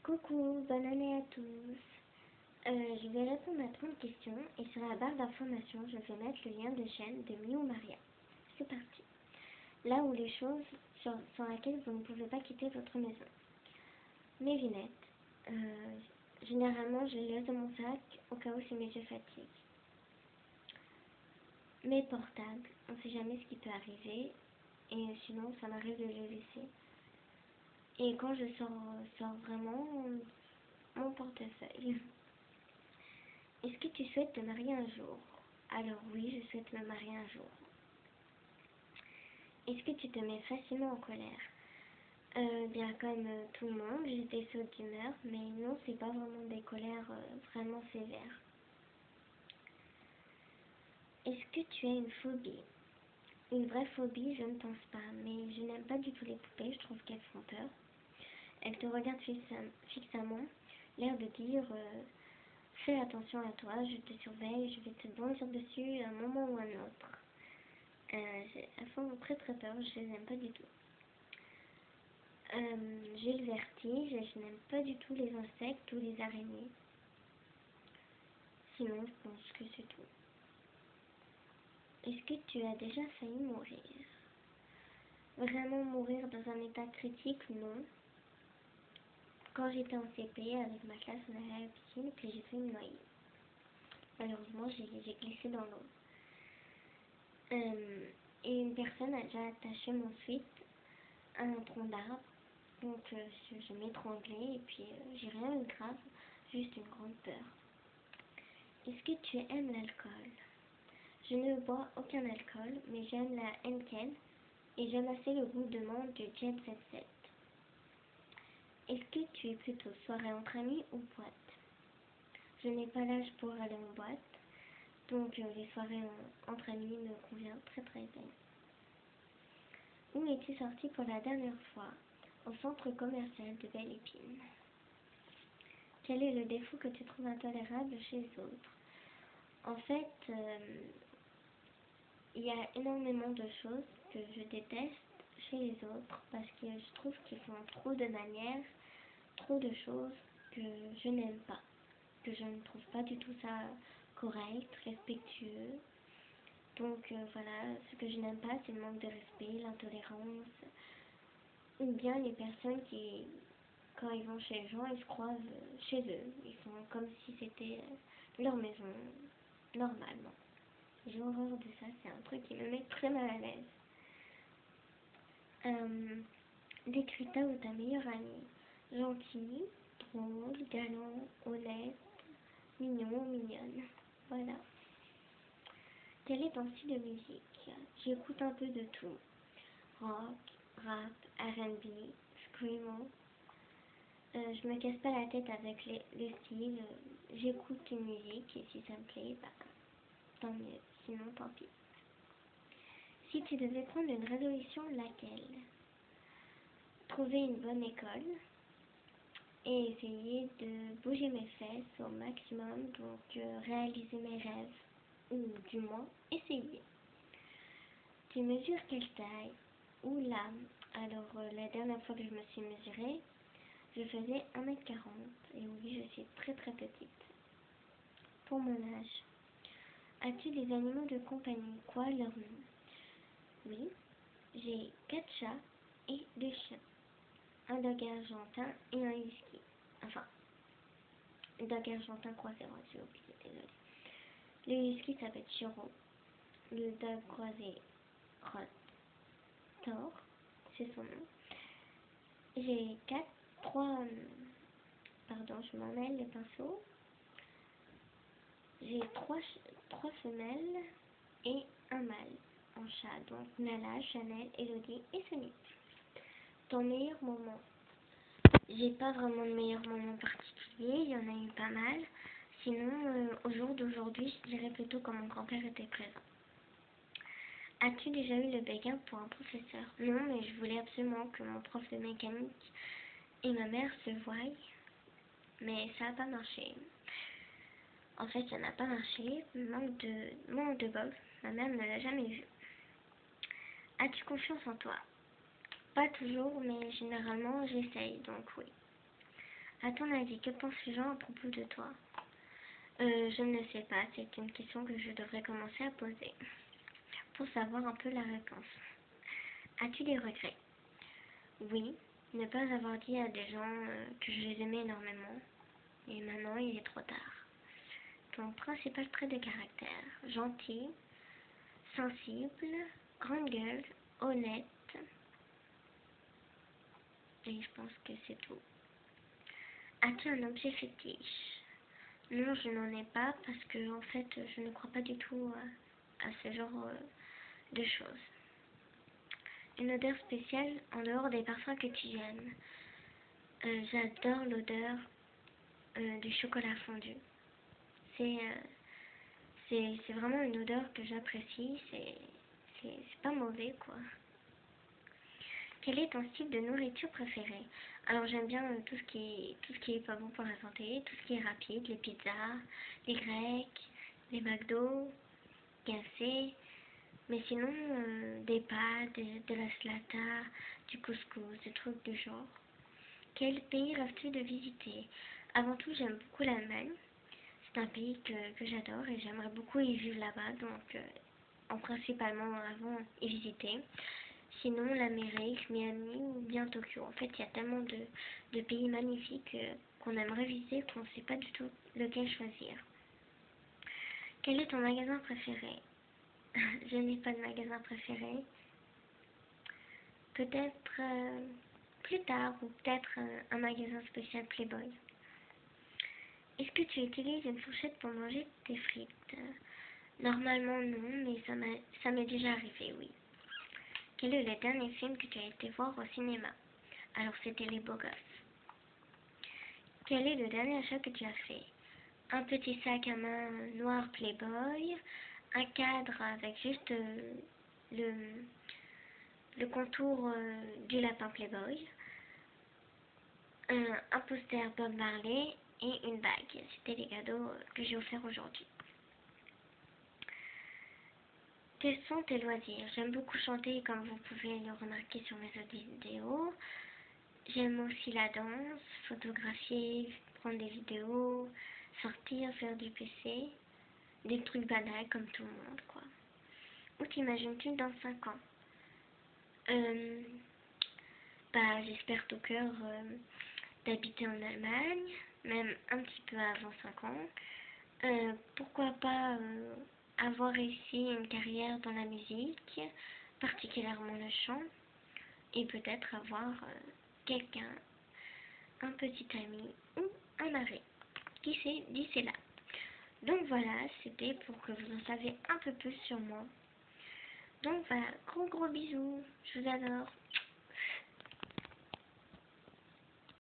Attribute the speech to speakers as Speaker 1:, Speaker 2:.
Speaker 1: Coucou, bonne année à tous. Je vais répondre à 30 questions et sur la barre d'informations, je vais mettre le lien de chaîne de Miu Maria. C'est parti. Là où les choses sans lesquelles vous ne pouvez pas quitter votre maison. Mes lunettes. Généralement, je les laisse dans mon sac au cas où si mes yeux fatiguent. Mes portables. On ne sait jamais ce qui peut arriver et sinon, ça m'arrive de les laisser. Et quand je sors vraiment mon portefeuille. Est-ce que tu souhaites te marier un jour? Alors oui, je souhaite me marier un jour. Est-ce que tu te mets facilement en colère? Bien comme tout le monde, j'ai des sauts d'humeur, mais non, c'est pas vraiment des colères vraiment sévères. Est-ce que tu as une phobie? Une vraie phobie, je ne pense pas, mais je n'aime pas du tout les poupées, je trouve qu'elles font peur. Elles te regardent fixement, l'air de dire fais attention à toi, je te surveille, je vais te bondir dessus à un moment ou à un autre. Elles font très très peur, je les aime pas du tout. J'ai le vertige et je n'aime pas du tout les insectes ou les araignées. Sinon, je pense que c'est tout. Est-ce que tu as déjà failli mourir? Vraiment mourir dans un état critique, non. Quand j'étais en CP, avec ma classe, on allait à la piscine et puis j'ai failli me noyer. Malheureusement, j'ai glissé dans l'eau. Et une personne a déjà attaché mon sweat à un tronc d'arbre. Donc je m'étranglais et puis j'ai rien de grave, juste une grande peur. Est-ce que tu aimes l'alcool? Je ne bois aucun alcool, mais j'aime la Henken et j'aime assez le goût de menthe du Jet Set Set. Est-ce que tu es plutôt soirée entre amis ou boîte? Je n'ai pas l'âge pour aller en boîte, donc les soirées entre amis me conviennent très très bien. Où es-tu sortie pour la dernière fois? Au centre commercial de Belle Épine. Quel est le défaut que tu trouves intolérable chez les autres? En fait, il y a énormément de choses que je déteste chez les autres parce que je trouve qu'ils font trop de manières, trop de choses que je n'aime pas, que je ne trouve pas du tout ça correct, respectueux. Donc voilà, ce que je n'aime pas, c'est le manque de respect, l'intolérance, ou bien les personnes qui, quand ils vont chez les gens, ils se croisent chez eux. Ils font comme si c'était leur maison, normalement. J'ai horreur de ça, c'est un truc qui me met très mal à l'aise. Décris-ta ou ta meilleure amie. Gentille, drôle, galant, honnête, mignon, mignonne. Voilà. Quel est ton style de musique? J'écoute un peu de tout. Rock, rap, R&B, screamo. Je me casse pas la tête avec le style. J'écoute une musique et si ça me plaît, bah, tant mieux. Sinon, tant pis. Si tu devais prendre une résolution, laquelle? Trouver une bonne école et essayer de bouger mes fesses au maximum, donc réaliser mes rêves, ou du moins essayer. Tu mesures quelle taille? Oula, alors la dernière fois que je me suis mesurée, je faisais 1m40 et oui, je suis très très petite. Pour mon âge, as-tu des animaux de compagnie? Quoi leur nom? Oui, j'ai 4 chats et 2 chiens. Un dog argentin et un husky. Enfin, un dog argentin croisé, j'ai oublié, désolé. Le husky s'appelle Chiro. Le dog croisé, Rod. Thor, c'est son nom. J'ai 3, pardon, je m'en mêle les pinceaux. J'ai 3 femelles et un mâle en chat, donc Nala, Chanel, Elodie et Sonic. Ton meilleur moment? J'ai pas vraiment de meilleur moment particulier, il y en a eu pas mal. Sinon, au jour d'aujourd'hui, je dirais plutôt quand mon grand-père était présent. As-tu déjà eu le béguin pour un professeur? Non, mais je voulais absolument que mon prof de mécanique et ma mère se voient, mais ça n'a pas marché. En fait, ça n'a pas marché, manque de bol, ma mère ne l'a jamais vu. As-tu confiance en toi? Pas toujours, mais généralement j'essaye, donc oui. À ton avis, que pensent les gens à propos de toi? Je ne sais pas, c'est une question que je devrais commencer à poser pour savoir un peu la réponse. As-tu des regrets? Oui, ne pas avoir dit à des gens que je les aimais énormément. Et maintenant, il est trop tard. Ton principal trait de caractère: gentil, sensible, grande gueule, honnête. Et je pense que c'est tout. As-tu un objet fétiche? Non, je n'en ai pas parce que en fait, je ne crois pas du tout à ce genre de choses. Une odeur spéciale en dehors des parfums que tu aimes? J'adore l'odeur du chocolat fondu. C'est vraiment une odeur que j'apprécie. C'est pas mauvais, quoi. Quel est ton style de nourriture préféré? Alors j'aime bien tout ce qui est pas bon pour la santé, tout ce qui est rapide, les pizzas, les grecs, les McDo, KFC, mais sinon des pâtes, de la slata, du couscous, des trucs du genre. Quel pays rêves-tu de visiter? Avant tout, j'aime beaucoup l'Allemagne. C'est un pays que j'adore et j'aimerais beaucoup y vivre là-bas, donc principalement avant y visiter. Sinon, l'Amérique, Miami ou bien Tokyo. En fait, il y a tellement de pays magnifiques qu'on aimerait visiter qu'on ne sait pas du tout lequel choisir. Quel est ton magasin préféré? Je n'ai pas de magasin préféré. Peut-être plus tard ou peut-être un magasin spécial Playboy. Est-ce que tu utilises une fourchette pour manger tes frites? Normalement non, mais ça m'est déjà arrivé, oui. Quel est le dernier film que tu as été voir au cinéma? Alors c'était Les Beaux Gosses. Quel est le dernier achat que tu as fait? Un petit sac à main noir Playboy, un cadre avec juste le contour du lapin Playboy, un poster Bob Marley et une bague. C'était les cadeaux que j'ai offerts aujourd'hui. Quels sont tes loisirs? J'aime beaucoup chanter, comme vous pouvez le remarquer sur mes autres vidéos. J'aime aussi la danse, photographier, prendre des vidéos, sortir, faire du PC, des trucs banals comme tout le monde, quoi. Où t'imagines-tu dans 5 ans? J'espère tout cœur d'habiter en Allemagne, même un petit peu avant 5 ans. Pourquoi pas avoir réussi une carrière dans la musique, particulièrement le chant, et peut-être avoir quelqu'un, un petit ami ou un mari. Qui sait, d'ici là. Donc voilà, c'était pour que vous en saviez un peu plus sur moi. Donc voilà, gros bisous, je vous adore.